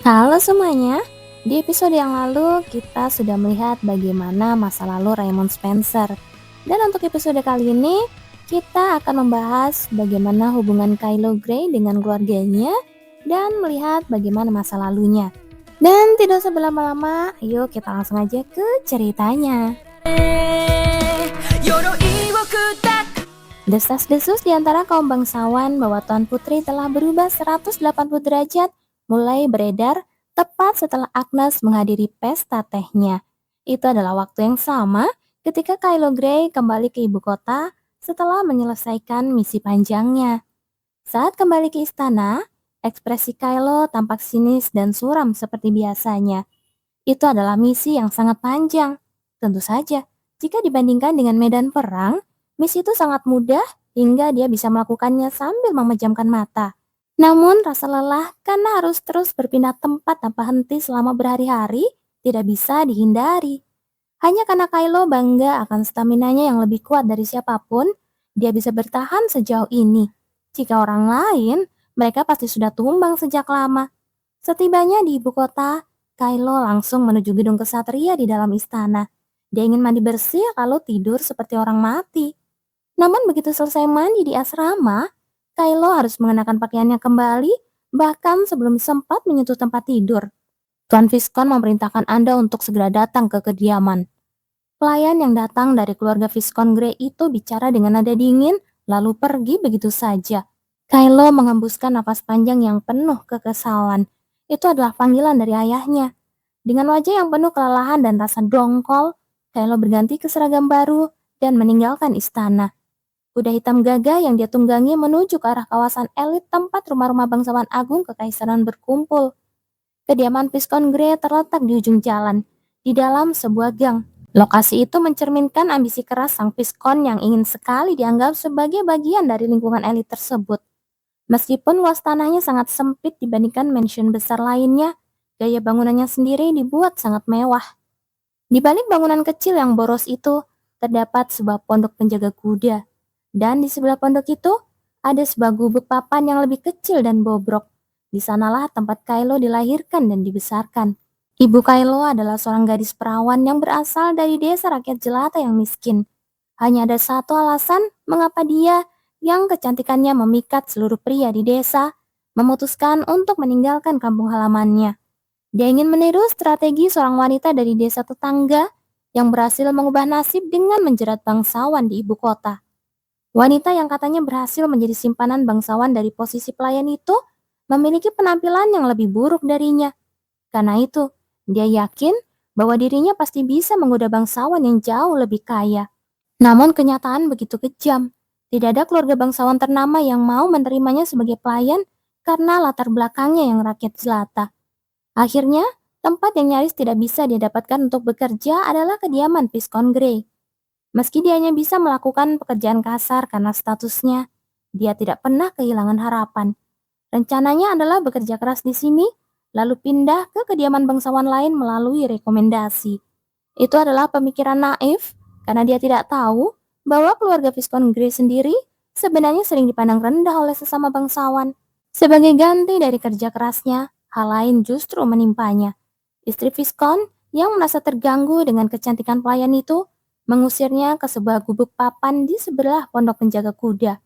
Halo semuanya, di episode yang lalu kita sudah melihat bagaimana masa lalu Raymond Spencer. Dan untuk episode kali ini, kita akan membahas bagaimana hubungan Kylo Grey dengan keluarganya dan melihat bagaimana masa lalunya. Dan tidak usah berlama-lama, yuk kita langsung aja ke ceritanya. Desas-desus di antara kaum bangsawan bahwa Tuan Putri telah berubah 180 derajat mulai beredar tepat setelah Agnes menghadiri pesta tehnya. Itu adalah waktu yang sama ketika Kylo Grey kembali ke ibu kota setelah menyelesaikan misi panjangnya. Saat kembali ke istana, ekspresi Kylo tampak sinis dan suram seperti biasanya. Itu adalah misi yang sangat panjang. Tentu saja, jika dibandingkan dengan medan perang, misi itu sangat mudah hingga dia bisa melakukannya sambil memejamkan mata. Namun rasa lelah karena harus terus berpindah tempat tanpa henti selama berhari-hari tidak bisa dihindari. Hanya karena Kylo bangga akan staminanya yang lebih kuat dari siapapun, dia bisa bertahan sejauh ini. Jika orang lain, mereka pasti sudah tumbang sejak lama. Setibanya di ibu kota, Kylo langsung menuju gedung kesatria di dalam istana. Dia ingin mandi bersih lalu tidur seperti orang mati. Namun begitu selesai mandi di asrama, Kylo harus mengenakan pakaiannya kembali, bahkan sebelum sempat menyentuh tempat tidur. Tuan Viscount memerintahkan Anda untuk segera datang ke kediaman. Pelayan yang datang dari keluarga Viscount Grey itu bicara dengan nada dingin, lalu pergi begitu saja. Kylo mengembuskan nafas panjang yang penuh kekesalan. Itu adalah panggilan dari ayahnya. Dengan wajah yang penuh kelelahan dan rasa dongkol, Kylo berganti ke seragam baru dan meninggalkan istana. Kuda hitam gagah yang dia tunggangi menuju ke arah kawasan elit tempat rumah-rumah bangsawan agung kekaisaran berkumpul. Kediaman Viscount Grey terletak di ujung jalan, di dalam sebuah gang. Lokasi itu mencerminkan ambisi keras sang Viscount yang ingin sekali dianggap sebagai bagian dari lingkungan elit tersebut. Meskipun luas tanahnya sangat sempit dibandingkan mansion besar lainnya, gaya bangunannya sendiri dibuat sangat mewah. Di balik bangunan kecil yang boros itu, terdapat sebuah pondok penjaga kuda. Dan di sebelah pondok itu, ada sebuah gubuk papan yang lebih kecil dan bobrok. Di sanalah tempat Kylo dilahirkan dan dibesarkan. Ibu Kylo adalah seorang gadis perawan yang berasal dari desa rakyat jelata yang miskin. Hanya ada satu alasan mengapa dia, yang kecantikannya memikat seluruh pria di desa, memutuskan untuk meninggalkan kampung halamannya. Dia ingin meniru strategi seorang wanita dari desa tetangga yang berhasil mengubah nasib dengan menjerat bangsawan di ibu kota. Wanita yang katanya berhasil menjadi simpanan bangsawan dari posisi pelayan itu memiliki penampilan yang lebih buruk darinya. Karena itu, dia yakin bahwa dirinya pasti bisa menggoda bangsawan yang jauh lebih kaya. Namun kenyataan begitu kejam. Tidak ada keluarga bangsawan ternama yang mau menerimanya sebagai pelayan karena latar belakangnya yang rakyat jelata. Akhirnya, tempat yang nyaris tidak bisa dia dapatkan untuk bekerja adalah kediaman Viscount Grey. Meski dia hanya bisa melakukan pekerjaan kasar karena statusnya, dia tidak pernah kehilangan harapan. Rencananya adalah bekerja keras di sini, lalu pindah ke kediaman bangsawan lain melalui rekomendasi. Itu adalah pemikiran naif, karena dia tidak tahu bahwa keluarga Viscount Grey sendiri sebenarnya sering dipandang rendah oleh sesama bangsawan. Sebagai ganti dari kerja kerasnya, hal lain justru menimpanya. Istri Viscount yang merasa terganggu dengan kecantikan pelayan itu mengusirnya ke sebuah gubuk papan di sebelah pondok penjaga kuda.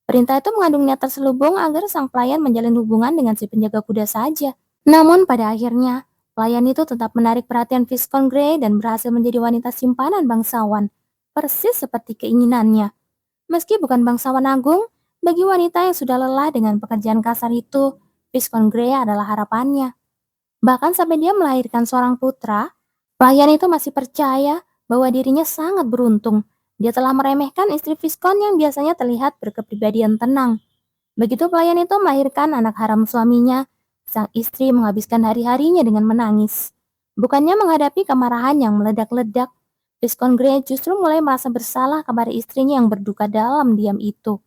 Perintah itu mengandung niat terselubung agar sang pelayan menjalin hubungan dengan si penjaga kuda saja. Namun pada akhirnya, pelayan itu tetap menarik perhatian Viscount Grey dan berhasil menjadi wanita simpanan bangsawan, persis seperti keinginannya. Meski bukan bangsawan agung, bagi wanita yang sudah lelah dengan pekerjaan kasar itu, Viscount Grey adalah harapannya. Bahkan sampai dia melahirkan seorang putra, pelayan itu masih percaya bahwa dirinya sangat beruntung. Dia telah meremehkan istri Viscount yang biasanya terlihat berkepribadian tenang. Begitu pelayan itu melahirkan anak haram suaminya, sang istri menghabiskan hari-harinya dengan menangis. Bukannya menghadapi kemarahan yang meledak-ledak, Viscount Grey justru mulai merasa bersalah kepada istrinya yang berduka dalam diam itu.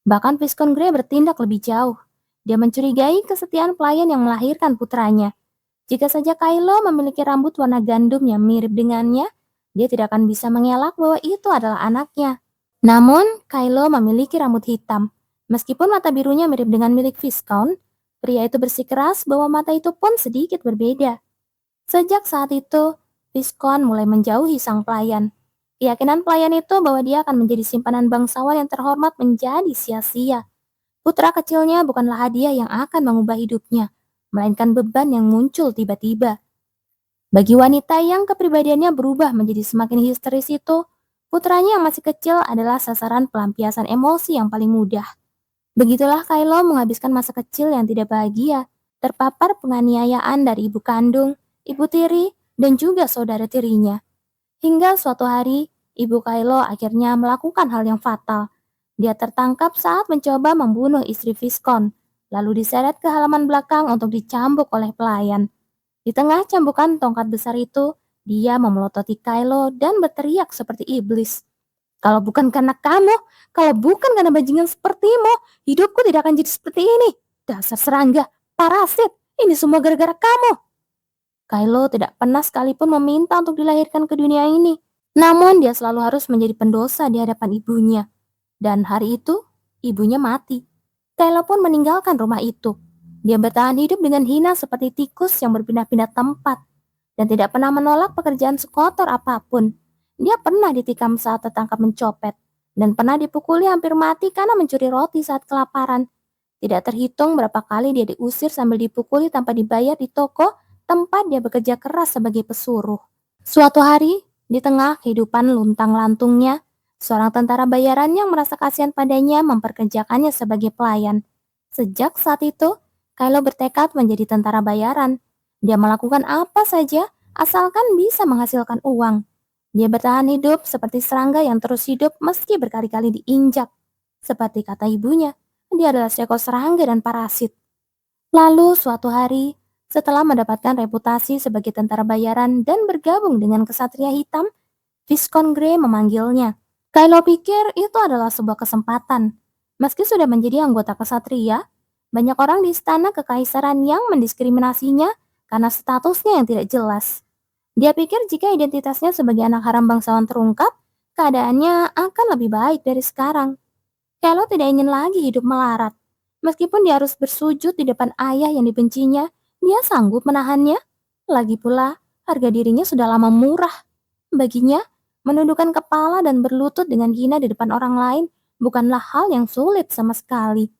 Bahkan Viscount Grey bertindak lebih jauh. Dia mencurigai kesetiaan pelayan yang melahirkan putranya. Jika saja Kylo memiliki rambut warna gandum yang mirip dengannya, dia tidak akan bisa mengelak bahwa itu adalah anaknya. Namun, Kylo memiliki rambut hitam. Meskipun mata birunya mirip dengan milik Viscount, Pria itu bersikeras bahwa mata itu pun sedikit berbeda. Sejak saat itu, Viscount mulai menjauhi sang pelayan. Keyakinan pelayan itu bahwa dia akan menjadi simpanan bangsawan yang terhormat menjadi sia-sia. Putra kecilnya bukanlah hadiah yang akan mengubah hidupnya, melainkan beban yang muncul tiba-tiba. Bagi wanita yang kepribadiannya berubah menjadi semakin histeris itu, putranya yang masih kecil adalah sasaran pelampiasan emosi yang paling mudah. Begitulah Kylo menghabiskan masa kecil yang tidak bahagia, terpapar penganiayaan dari ibu kandung, ibu tiri, dan juga saudara tirinya. Hingga suatu hari, ibu Kylo akhirnya melakukan hal yang fatal. Dia tertangkap saat mencoba membunuh istri Viscount, lalu diseret ke halaman belakang untuk dicambuk oleh pelayan. Di tengah cambukan tongkat besar itu, dia memelototi Kylo dan berteriak seperti iblis. Kalau bukan karena kamu, kalau bukan karena bajingan sepertimu, hidupku tidak akan jadi seperti ini. Dasar serangga, parasit, ini semua gara-gara kamu. Kylo tidak pernah sekalipun meminta untuk dilahirkan ke dunia ini. Namun dia selalu harus menjadi pendosa di hadapan ibunya. Dan hari itu, ibunya mati. Kylo pun meninggalkan rumah itu. Dia bertahan hidup dengan hina seperti tikus yang berpindah-pindah tempat. Dan tidak pernah menolak pekerjaan sekotor apapun. Dia pernah ditikam saat tertangkap mencopet. Dan pernah dipukuli hampir mati karena mencuri roti saat kelaparan. Tidak terhitung berapa kali dia diusir sambil dipukuli tanpa dibayar di toko tempat dia bekerja keras sebagai pesuruh. Suatu hari, di tengah kehidupan luntang-lantungnya, seorang tentara bayaran yang merasa kasihan padanya memperkerjakannya sebagai pelayan. Sejak saat itu, Kylo bertekad menjadi tentara bayaran. Dia melakukan apa saja asalkan bisa menghasilkan uang. Dia bertahan hidup seperti serangga yang terus hidup meski berkali-kali diinjak. Seperti kata ibunya, dia adalah seekor serangga dan parasit. Lalu suatu hari, setelah mendapatkan reputasi sebagai tentara bayaran dan bergabung dengan kesatria hitam, Viscount Grey memanggilnya. Kylo pikir itu adalah sebuah kesempatan. Meski sudah menjadi anggota kesatria, banyak orang di istana kekaisaran yang mendiskriminasinya karena statusnya yang tidak jelas. Dia pikir jika identitasnya sebagai anak haram bangsawan terungkap, keadaannya akan lebih baik dari sekarang. Kylo tidak ingin lagi hidup melarat. Meskipun dia harus bersujud di depan ayah yang dibencinya, dia sanggup menahannya. Lagi pula, harga dirinya sudah lama murah. Baginya, menundukkan kepala dan berlutut dengan hina di depan orang lain bukanlah hal yang sulit sama sekali.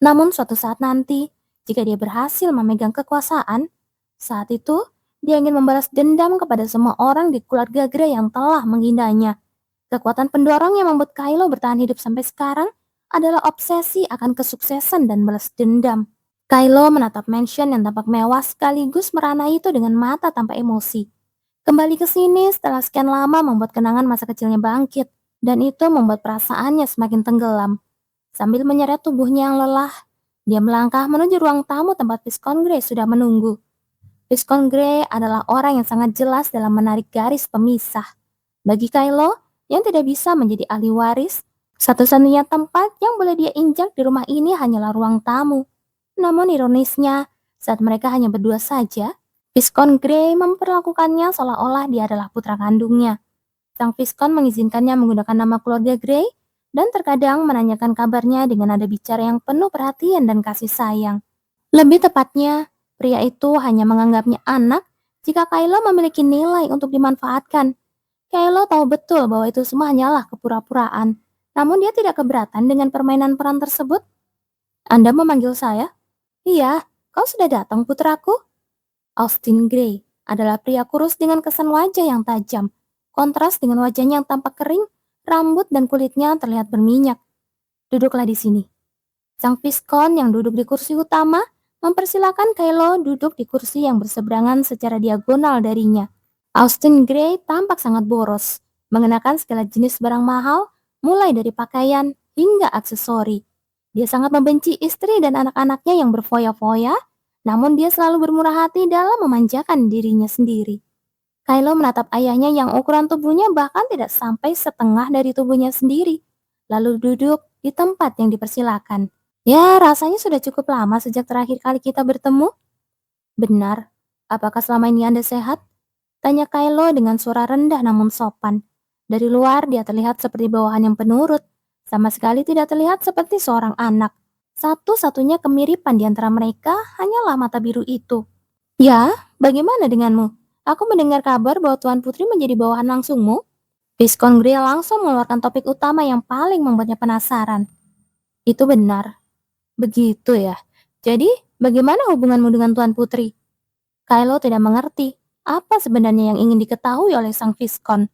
Namun suatu saat nanti, jika dia berhasil memegang kekuasaan, saat itu dia ingin membalas dendam kepada semua orang di keluarga Grey yang telah menghinanya. Kekuatan pendorong yang membuat Kylo bertahan hidup sampai sekarang adalah obsesi akan kesuksesan dan balas dendam. Kylo menatap mansion yang tampak mewah sekaligus merana itu dengan mata tanpa emosi. Kembali ke sini setelah sekian lama membuat kenangan masa kecilnya bangkit, dan itu membuat perasaannya semakin tenggelam. Sambil menyeret tubuhnya yang lelah, dia melangkah menuju ruang tamu tempat Viscount Grey sudah menunggu. Viscount Grey adalah orang yang sangat jelas dalam menarik garis pemisah. Bagi Kylo, yang tidak bisa menjadi ahli waris, satu-satunya tempat yang boleh dia injak di rumah ini hanyalah ruang tamu. Namun ironisnya, saat mereka hanya berdua saja, Viscount Grey memperlakukannya seolah-olah dia adalah putra kandungnya. Sang Viscount mengizinkannya menggunakan nama keluarga Grey dan terkadang menanyakan kabarnya dengan nada bicara yang penuh perhatian dan kasih sayang. Lebih tepatnya, pria itu hanya menganggapnya anak jika Kylo memiliki nilai untuk dimanfaatkan. Kylo tahu betul bahwa itu semua hanyalah kepura-puraan, namun dia tidak keberatan dengan permainan peran tersebut. Anda memanggil saya? Iya, kau sudah datang putraku? Austin Grey adalah pria kurus dengan kesan wajah yang tajam. Kontras dengan wajahnya yang tampak kering, rambut dan kulitnya terlihat berminyak. Duduklah di sini. Sang Viscount yang duduk di kursi utama mempersilahkan Kylo duduk di kursi yang berseberangan secara diagonal darinya. Austin Grey tampak sangat boros, mengenakan segala jenis barang mahal, mulai dari pakaian hingga aksesori. Dia sangat membenci istri dan anak-anaknya yang berfoya-foya, namun dia selalu bermurah hati dalam memanjakan dirinya sendiri. Kylo menatap ayahnya yang ukuran tubuhnya bahkan tidak sampai setengah dari tubuhnya sendiri, lalu duduk di tempat yang dipersilakan. Ya, rasanya sudah cukup lama sejak terakhir kali kita bertemu. Benar. Apakah selama ini Anda sehat? Tanya Kylo dengan suara rendah namun sopan. Dari luar dia terlihat seperti bawahan yang penurut, sama sekali tidak terlihat seperti seorang anak. Satu-satunya kemiripan di antara mereka hanyalah mata biru itu. Ya, bagaimana denganmu? Aku mendengar kabar bahwa Tuan Putri menjadi bawahan langsungmu. Viscount Grey langsung mengeluarkan topik utama yang paling membuatnya penasaran. Itu benar. Begitu ya. Jadi, bagaimana hubunganmu dengan Tuan Putri? Kylo tidak mengerti apa sebenarnya yang ingin diketahui oleh sang Viscount.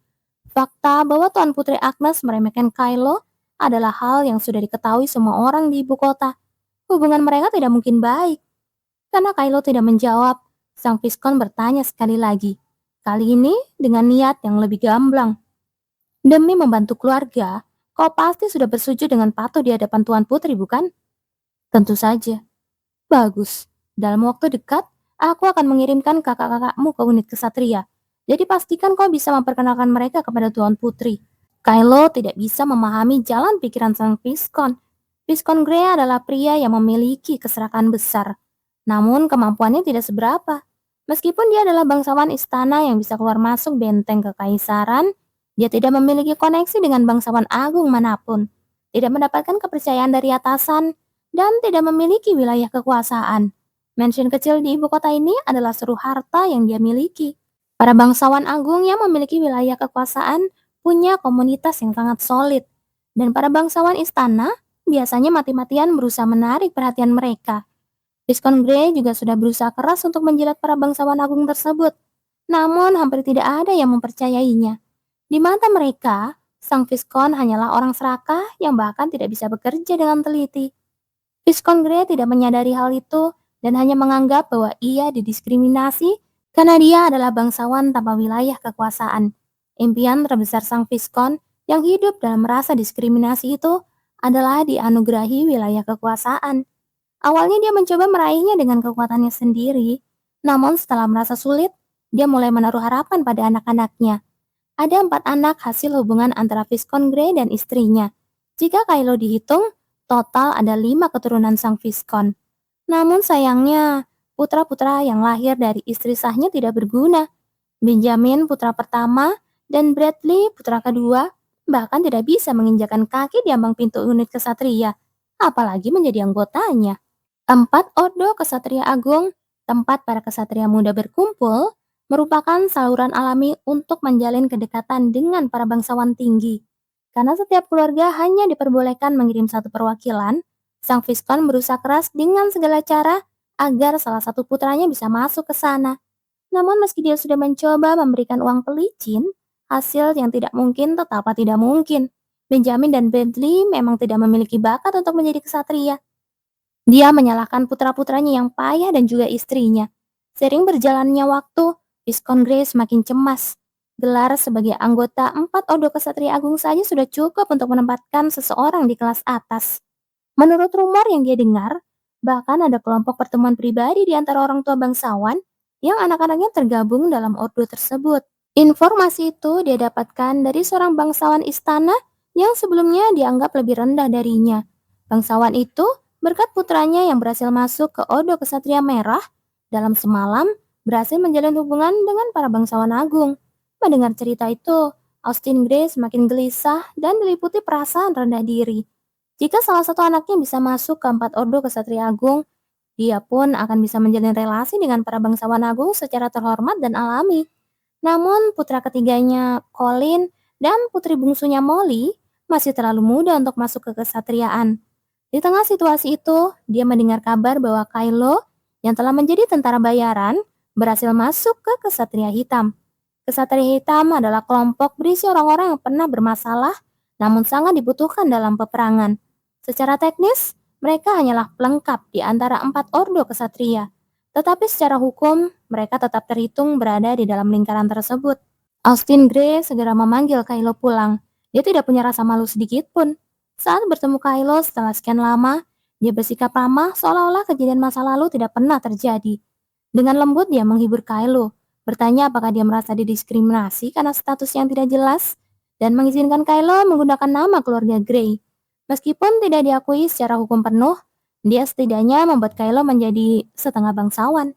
Fakta bahwa Tuan Putri Agnes meremehkan Kylo adalah hal yang sudah diketahui semua orang di ibu kota. Hubungan mereka tidak mungkin baik. Karena Kylo tidak menjawab, sang Viscount bertanya sekali lagi. Kali ini dengan niat yang lebih gamblang. Demi membantu keluarga, kau pasti sudah bersujud dengan patuh di hadapan Tuan Putri, bukan? Tentu saja. Bagus. Dalam waktu dekat, aku akan mengirimkan kakak-kakakmu ke unit kesatria. Jadi pastikan kau bisa memperkenalkan mereka kepada Tuan Putri. Kylo tidak bisa memahami jalan pikiran sang Viscount. Viscount Grey adalah pria yang memiliki keserakahan besar. Namun kemampuannya tidak seberapa. Meskipun dia adalah bangsawan istana yang bisa keluar masuk benteng kekaisaran, dia tidak memiliki koneksi dengan bangsawan agung manapun, tidak mendapatkan kepercayaan dari atasan, dan tidak memiliki wilayah kekuasaan. Mansion kecil di ibu kota ini adalah seluruh harta yang dia miliki. Para bangsawan agung yang memiliki wilayah kekuasaan punya komunitas yang sangat solid, dan para bangsawan istana biasanya mati-matian berusaha menarik perhatian mereka. Viscount Grey juga sudah berusaha keras untuk menjilat para bangsawan agung tersebut, namun hampir tidak ada yang mempercayainya. Di mata mereka, sang Viscount hanyalah orang serakah yang bahkan tidak bisa bekerja dengan teliti. Viscount Grey tidak menyadari hal itu dan hanya menganggap bahwa ia didiskriminasi karena dia adalah bangsawan tanpa wilayah kekuasaan. Impian terbesar sang Viscount yang hidup dalam rasa diskriminasi itu adalah dianugerahi wilayah kekuasaan. Awalnya dia mencoba meraihnya dengan kekuatannya sendiri, namun setelah merasa sulit, dia mulai menaruh harapan pada anak-anaknya. Ada 4 anak hasil hubungan antara Viscount Grey dan istrinya. Jika Kylo dihitung, total ada 5 keturunan sang Viscount. Namun sayangnya, putra-putra yang lahir dari istri sahnya tidak berguna. Benjamin putra pertama dan Bradley putra kedua bahkan tidak bisa menginjakan kaki di ambang pintu unit kesatria, apalagi menjadi anggotanya. 4 Ordo Kesatria Agung, tempat para kesatria muda berkumpul, merupakan saluran alami untuk menjalin kedekatan dengan para bangsawan tinggi. Karena setiap keluarga hanya diperbolehkan mengirim satu perwakilan, sang Viscount berusaha keras dengan segala cara agar salah satu putranya bisa masuk ke sana. Namun meski dia sudah mencoba memberikan uang pelicin, hasil yang tidak mungkin tetap tidak mungkin. Benjamin dan Bentley memang tidak memiliki bakat untuk menjadi kesatria. Dia menyalahkan putra-putranya yang payah dan juga istrinya. Sering berjalannya waktu, Viscount Grey semakin cemas. Gelar sebagai anggota 4 Ordo Kesatria Agung saja sudah cukup untuk menempatkan seseorang di kelas atas. Menurut rumor yang dia dengar, bahkan ada kelompok pertemuan pribadi di antara orang tua bangsawan yang anak-anaknya tergabung dalam ordo tersebut. Informasi itu dia dapatkan dari seorang bangsawan istana yang sebelumnya dianggap lebih rendah darinya. Bangsawan itu berkat putranya yang berhasil masuk ke Ordo Kesatria Merah, dalam semalam berhasil menjalin hubungan dengan para bangsawan agung. Mendengar cerita itu, Austin Grey semakin gelisah dan diliputi perasaan rendah diri. Jika salah satu anaknya bisa masuk ke 4 Ordo Kesatria Agung, dia pun akan bisa menjalin relasi dengan para bangsawan agung secara terhormat dan alami. Namun putra ketiganya, Colin, dan putri bungsunya Molly masih terlalu muda untuk masuk ke kesatriaan. Di tengah situasi itu, dia mendengar kabar bahwa Kylo yang telah menjadi tentara bayaran berhasil masuk ke Kesatria Hitam. Kesatria Hitam adalah kelompok berisi orang-orang yang pernah bermasalah namun sangat dibutuhkan dalam peperangan. Secara teknis, mereka hanyalah pelengkap di antara 4 Ordo Kesatria. Tetapi secara hukum, mereka tetap terhitung berada di dalam lingkaran tersebut. Austin Grey segera memanggil Kylo pulang. Dia tidak punya rasa malu sedikit pun. Saat bertemu Kylo setelah sekian lama, dia bersikap ramah seolah-olah kejadian masa lalu tidak pernah terjadi. Dengan lembut dia menghibur Kylo, bertanya apakah dia merasa didiskriminasi karena status yang tidak jelas, dan mengizinkan Kylo menggunakan nama keluarga Grey. Meskipun tidak diakui secara hukum penuh, dia setidaknya membuat Kylo menjadi setengah bangsawan.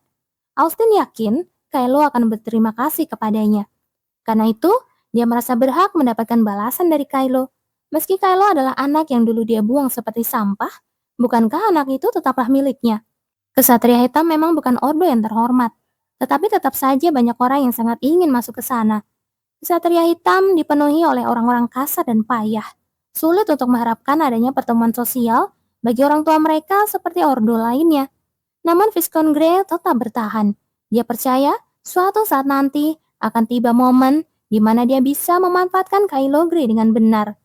Austin yakin Kylo akan berterima kasih kepadanya. Karena itu, dia merasa berhak mendapatkan balasan dari Kylo. Meski Kylo adalah anak yang dulu dia buang seperti sampah, Bukankah anak itu tetaplah miliknya? Kesatria hitam memang bukan ordo yang terhormat, tetapi tetap saja banyak orang yang sangat ingin masuk ke sana. Kesatria hitam dipenuhi oleh orang-orang kasar dan payah. Sulit untuk mengharapkan adanya pertemuan sosial bagi orang tua mereka seperti ordo lainnya. Namun Viscount Grey tetap bertahan. Dia percaya suatu saat nanti akan tiba momen di mana dia bisa memanfaatkan Kylo Grey dengan benar.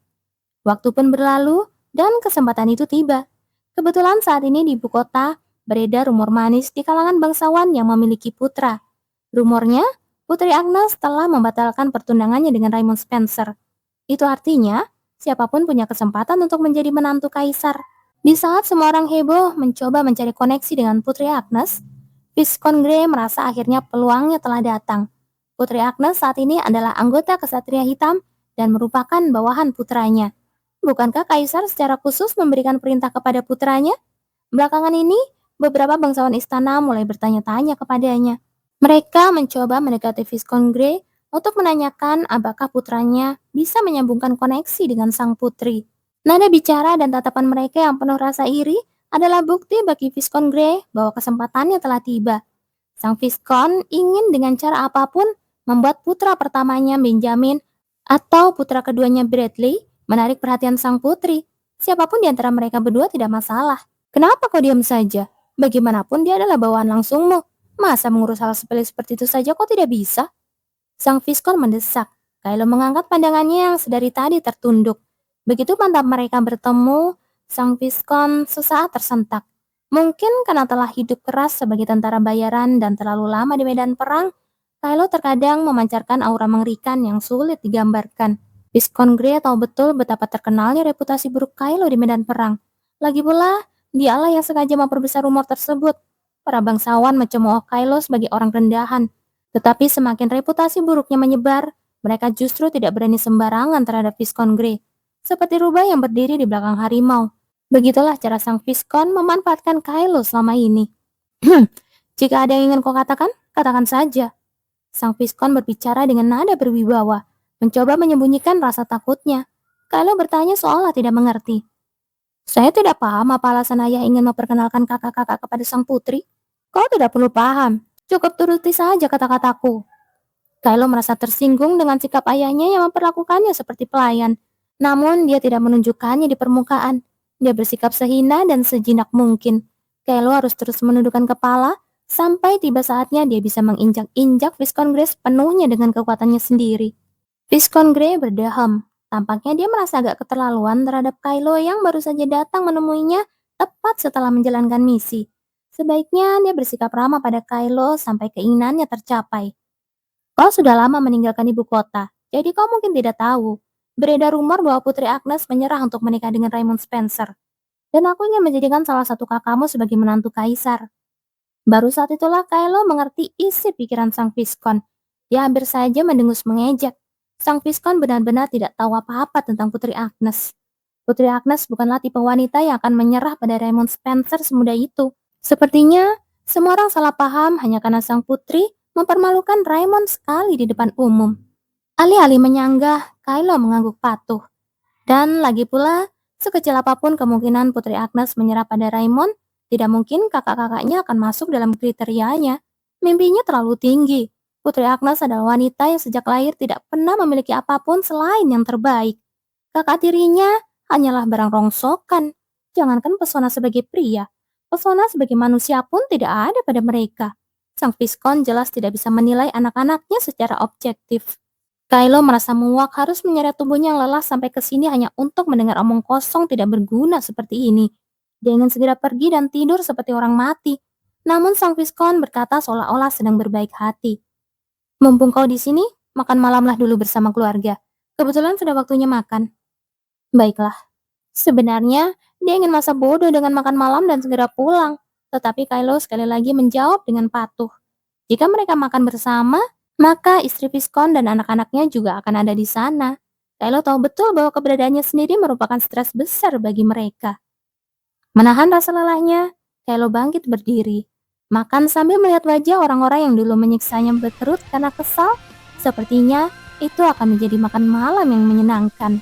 Waktu pun berlalu dan kesempatan itu tiba. Kebetulan saat ini di ibu kota beredar rumor manis di kalangan bangsawan yang memiliki putra. Rumornya, Putri Agnes telah membatalkan pertunangannya dengan Raymond Spencer. Itu artinya, siapapun punya kesempatan untuk menjadi menantu kaisar. Di saat semua orang heboh mencoba mencari koneksi dengan Putri Agnes, Viscount Grey merasa akhirnya peluangnya telah datang. Putri Agnes saat ini adalah anggota Kesatria Hitam dan merupakan bawahan putranya. Bukankah kaisar secara khusus memberikan perintah kepada putranya? Belakangan ini, beberapa bangsawan istana mulai bertanya-tanya kepadanya. Mereka mencoba mendekati Viscount Grey untuk menanyakan apakah putranya bisa menyambungkan koneksi dengan sang putri. Nada bicara dan tatapan mereka yang penuh rasa iri adalah bukti bagi Viscount Grey bahwa kesempatannya telah tiba. Sang Viscount ingin dengan cara apapun membuat putra pertamanya Benjamin atau putra keduanya Bradley menarik perhatian sang putri. Siapapun di antara mereka berdua tidak masalah. Kenapa kau diam saja? Bagaimanapun dia adalah bawaan langsungmu. Masa mengurus hal sepele seperti itu saja kau tidak bisa? Sang Viscount mendesak. Kylo mengangkat pandangannya yang sedari tadi tertunduk. Begitu mantap mereka bertemu, sang Viscount sesaat tersentak. Mungkin karena telah hidup keras sebagai tentara bayaran dan terlalu lama di medan perang, Kylo terkadang memancarkan aura mengerikan yang sulit digambarkan. Viscount Grey tahu betul betapa terkenalnya reputasi buruk Kylo di medan perang. Lagi pula, dialah yang sengaja memperbesar rumor tersebut. Para bangsawan mencemooh Kylo sebagai orang rendahan. Tetapi semakin reputasi buruknya menyebar, mereka justru tidak berani sembarangan terhadap Viscount Grey. Seperti rubah yang berdiri di belakang harimau. Begitulah cara sang Viscount memanfaatkan Kylo selama ini. Jika ada yang ingin kau katakan, katakan saja. Sang Viscount berbicara dengan nada berwibawa, mencoba menyembunyikan rasa takutnya. Kylo bertanya seolah tidak mengerti. Saya tidak paham apa alasan ayah ingin memperkenalkan kakak-kakak kepada sang putri. Kau tidak perlu paham, cukup turuti saja kata-kataku. Kylo merasa tersinggung dengan sikap ayahnya yang memperlakukannya seperti pelayan. Namun dia tidak menunjukkannya di permukaan. Dia bersikap sehina dan sejinak mungkin. Kylo harus terus menundukkan kepala sampai tiba saatnya dia bisa menginjak-injak Viscount Grey penuhnya dengan kekuatannya sendiri. Viscount Grey berdehem. Tampaknya dia merasa agak keterlaluan terhadap Kylo yang baru saja datang menemuinya tepat setelah menjalankan misi. Sebaiknya dia bersikap ramah pada Kylo sampai keinginannya tercapai. Kau sudah lama meninggalkan ibu kota, jadi kau mungkin tidak tahu. Beredar rumor bahwa Putri Agnes menyerah untuk menikah dengan Raymond Spencer. Dan aku ingin menjadikan salah satu kakakmu sebagai menantu kaisar. Baru saat itulah Kylo mengerti isi pikiran sang Viscount. Dia hampir saja mendengus mengejek. Sang Viscount benar-benar tidak tahu apa-apa tentang Putri Agnes. Putri Agnes bukanlah tipe wanita yang akan menyerah pada Raymond Spencer semudah itu. Sepertinya, semua orang salah paham hanya karena sang putri mempermalukan Raymond sekali di depan umum. Alih-alih menyanggah, Kylo mengangguk patuh. Dan lagi pula, sekecil apapun kemungkinan Putri Agnes menyerah pada Raymond, tidak mungkin kakak-kakaknya akan masuk dalam kriterianya. Mimpinya terlalu tinggi. Putri Agnes adalah wanita yang sejak lahir tidak pernah memiliki apapun selain yang terbaik. Kakak tirinya hanyalah barang rongsokan. Jangankan pesona sebagai pria, pesona sebagai manusia pun tidak ada pada mereka. Sang Viscount jelas tidak bisa menilai anak-anaknya secara objektif. Kylo merasa muak harus menyeret tubuhnya yang lelah sampai ke sini hanya untuk mendengar omong kosong tidak berguna seperti ini. Dia ingin segera pergi dan tidur seperti orang mati. Namun sang Viscount berkata seolah-olah sedang berbaik hati. Mumpung kau di sini, makan malamlah dulu bersama keluarga. Kebetulan sudah waktunya makan. Baiklah. Sebenarnya, dia ingin masa bodoh dengan makan malam dan segera pulang. Tetapi Kylo sekali lagi menjawab dengan patuh. Jika mereka makan bersama, maka istri Viscount dan anak-anaknya juga akan ada di sana. Kylo tahu betul bahwa keberadaannya sendiri merupakan stres besar bagi mereka. Menahan rasa lelahnya, Kylo bangkit berdiri. Makan sambil melihat wajah orang-orang yang dulu menyiksanya berkerut karena kesal. Sepertinya itu akan menjadi makan malam yang menyenangkan.